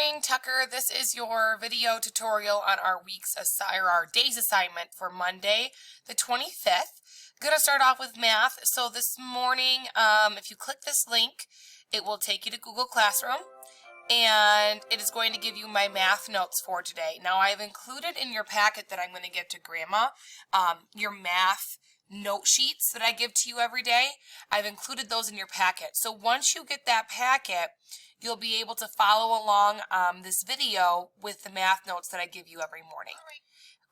morning, Tucker. This is your video tutorial on our day's assignment for Monday, the 25th. I'm going to start off with math. So this morning, if you click this link, it will take you to Google Classroom, and it is going to give you my math notes for today. Now, I've included in your packet that I'm going to give to Grandma your math note sheets that I give to you every day. I've included those in your packet. So once you get that packet, you'll be able to follow along this video with the math notes that I give you every morning.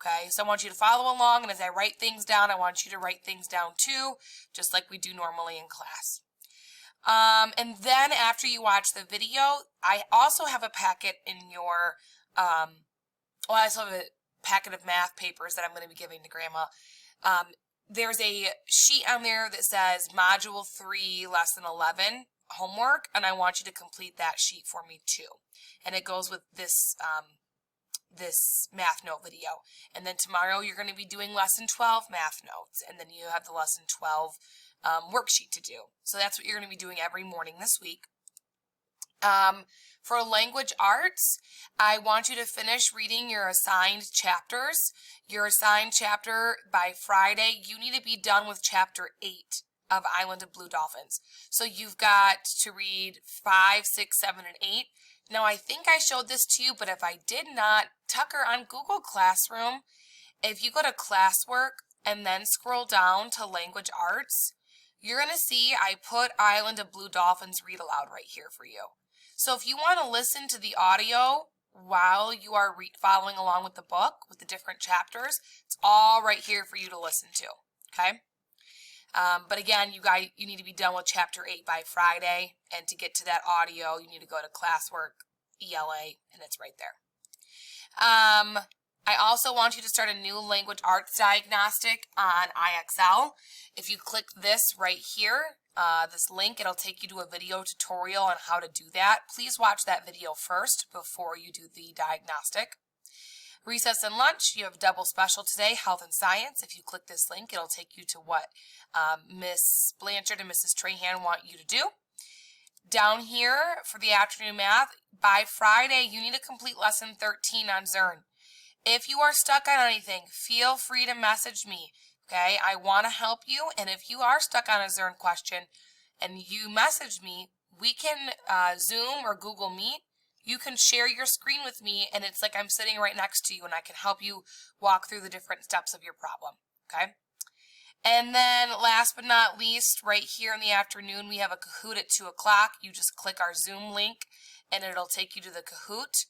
Okay, so I want you to follow along, and as I write things down, I want you to write things down too, just like we do normally in class. And then after you watch the video, I also have a packet in your, I also have a packet of math papers that I'm going to be giving to Grandma. There's a sheet on there that says Module 3, Lesson 11, homework, and I want you to complete that sheet for me too. And it goes with this this math note video. And then tomorrow you're going to be doing Lesson 12 math notes, and then you have the Lesson 12 worksheet to do. So that's what you're going to be doing every morning this week. For language arts, I want you to finish reading your assigned chapters. Your assigned chapter by Friday, you need to be done with Chapter 8 of Island of Blue Dolphins. So you've got to read 5, 6, 7, and 8. Now, I think I showed this to you, but if I did not, Tucker, on Google Classroom, if you go to classwork and then scroll down to language arts, you're going to see I put Island of Blue Dolphins read aloud right here for you. So if you want to listen to the audio while you are following along with the book, with the different chapters, it's all right here for you to listen to, okay? But again, you need to be done with Chapter 8 by Friday, and to get to that audio, you need to go to Classwork, ELA, and it's right there. I also want you to start a new language arts diagnostic on IXL. If you click this right here, this link, it'll take you to a video tutorial on how to do that. Please watch that video first before you do the diagnostic. Recess and lunch, you have double special today, health and science. If you click this link, it'll take you to what Miss Blanchard and Mrs. Trahan want you to do. Down here for the afternoon math, by Friday, you need to complete Lesson 13 on Zern. If you are stuck on anything, feel free to message me. Okay, I want to help you, and if you are stuck on a Zern question and you message me, we can Zoom or Google Meet. You can share your screen with me, and it's like I'm sitting right next to you, and I can help you walk through the different steps of your problem, okay? And then last but not least, right here in the afternoon, we have a Kahoot at 2 o'clock. You just click our Zoom link, and it'll take you to the Kahoot.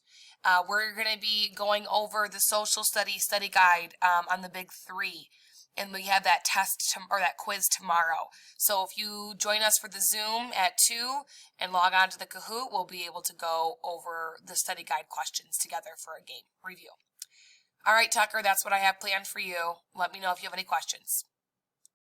We're going to be going over the social studies study guide on the big 3. And we have that test or that quiz tomorrow. So if you join us for the Zoom at 2 and log on to the Kahoot, we'll be able to go over the study guide questions together for a game review. All right, Tucker, that's what I have planned for you. Let me know if you have any questions.